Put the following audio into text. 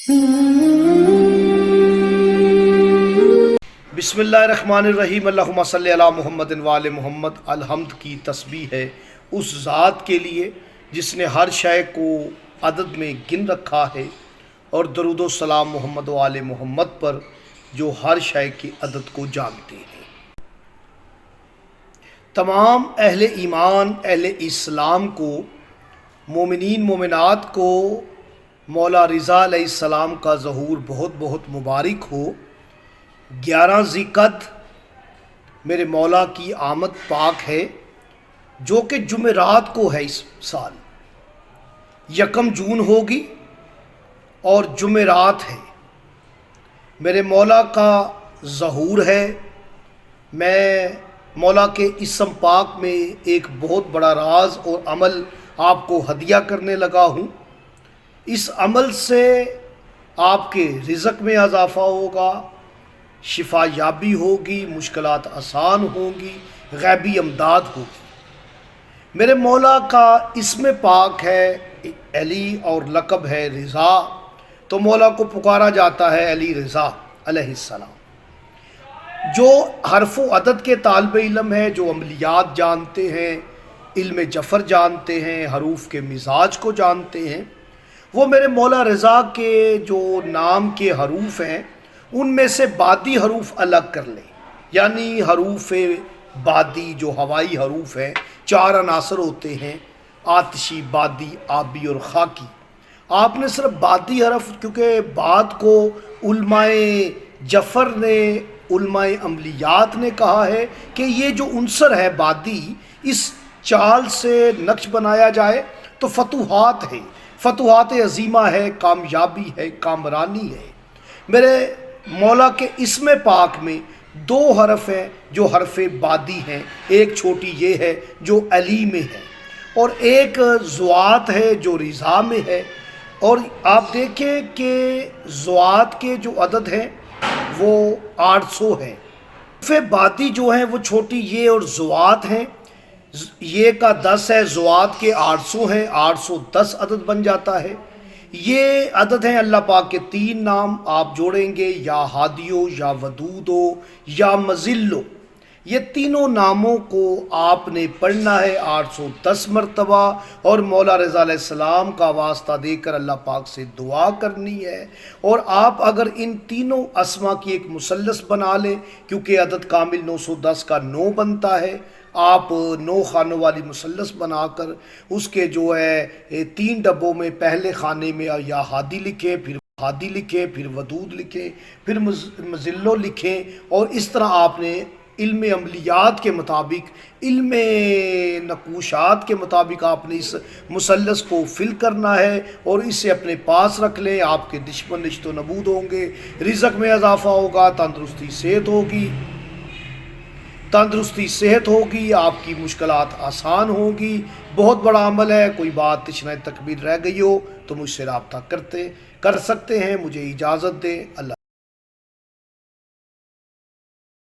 बिस्मिल्लाहिर्रहमानिर्रहीम। अल्लाहुम्मा सल्ली अला मुहम्मद व आले मुहम्मद। अलहम्द की तस्बीह है उस ज़ात के लिए जिसने हर शय को अदद में गिन रखा है, और दरूद व सलाम मोहम्मद व आले मुहम्मद पर जो हर शय की अदद को जानते हैं। तमाम अहले ईमान अहले इस्लाम को, मोमिनीन मोमिनात को मौला रिज़ा अलैहिस्सलाम का ज़हूर बहुत बहुत मुबारक हो। 11 ज़िक़द मेरे मौला की आमद पाक है, जो कि जुमेरात को है। इस साल 1 जून होगी और जुमेरात है। मेरे मौला का ज़हूर है। मैं मौला के इसम पाक में एक बहुत बड़ा राज और अमल आपको हदिया करने लगा हूँ। इस अमल से आपके रिज़्क़ में इजाफ़ा होगा, शिफा याबी होगी, मुश्किलात आसान होंगी, गैबी अमदाद होगी। मेरे मौला का इसम पाक है अली और लक़ब है रिज़ा, तो मौला को पुकारा जाता है अली रिज़ा अलैहिस्सलाम। जो हरफ व अदद के तालिब इल्म है, जो अमलियात जानते हैं, इल्म जफ़र जानते हैं, हरूफ के मिजाज को जानते हैं, वो मेरे मौला रिज़ा के जो नाम के हरूफ हैं उनमें से बादी हरूफ अलग कर लें। यानी हरूफ बादी जो हवाई हरूफ हैं, 4 अनासर होते हैं, आतिशी, बादी, आबी और खाकी। आपने सिर्फ बादी हरफ, क्योंकि बाद को उलमाए जफ़र ने, उलमाए अमलियात ने कहा है कि ये जो उनसर है बादी, इस चाल से नक्श बनाया जाए तो फतूहात है, फतूहात अज़ीमा है, कामयाबी है, कामरानी है। मेरे मौला के इसम पाक में 2 हरफ हैं जो हरफ बादी हैं। एक छोटी ये है जो अली में है, और एक ज़ुआत है जो रिज़ा में है। और आप देखें कि ज़ुआत के जो अदद हैं वो 800 हैं। हरफ बादी जो हैं वो छोटी ये और ज़ुआत हैं। ये का 10 है, ज़ुआत के 800 हैं, 810 अदद बन जाता है। ये अदद हैं अल्लाह पाक के 3 नाम आप जोड़ेंगे, या हादियो, या वदूदो, या मज़िल्लो। ये तीनों नामों को आपने पढ़ना है 810 मरतबा, और मौला रिज़ा अलैहिस्सलाम का वास्ता देकर अल्लाह पाक से दुआ करनी है। और आप अगर इन तीनों अस्मा की एक मुसल्लस बना लें, क्योंकि अदद कामिल 910 का 9 बनता है, आप 9 खानों वाली मुसल्लस बनाकर उसके जो है 3 डब्बों में पहले खाने में या हादी लिखें, फिर हादी लिखें, फिर वदूद लिखें, फिर मज़िल्लो लिखें। और इस तरह आपने इल्म अमलियात के मुताबिक, इल्म नकूशात के मुताबिक आपने इस मुसल्लस को फिल करना है, और इसे अपने पास रख लें। आपके दुश्मन निश्तो नबूद होंगे, रिज़्क़ में इजाफ़ा होगा, तंदुरुस्ती सेहत होगी, आपकी मुश्किलात आसान होगी। बहुत बड़ा अमल है। कोई बात तशनाए तकबीर रह गई हो तो मुझसे रब्ता कर सकते हैं। मुझे इजाज़त दें। अल्लाह।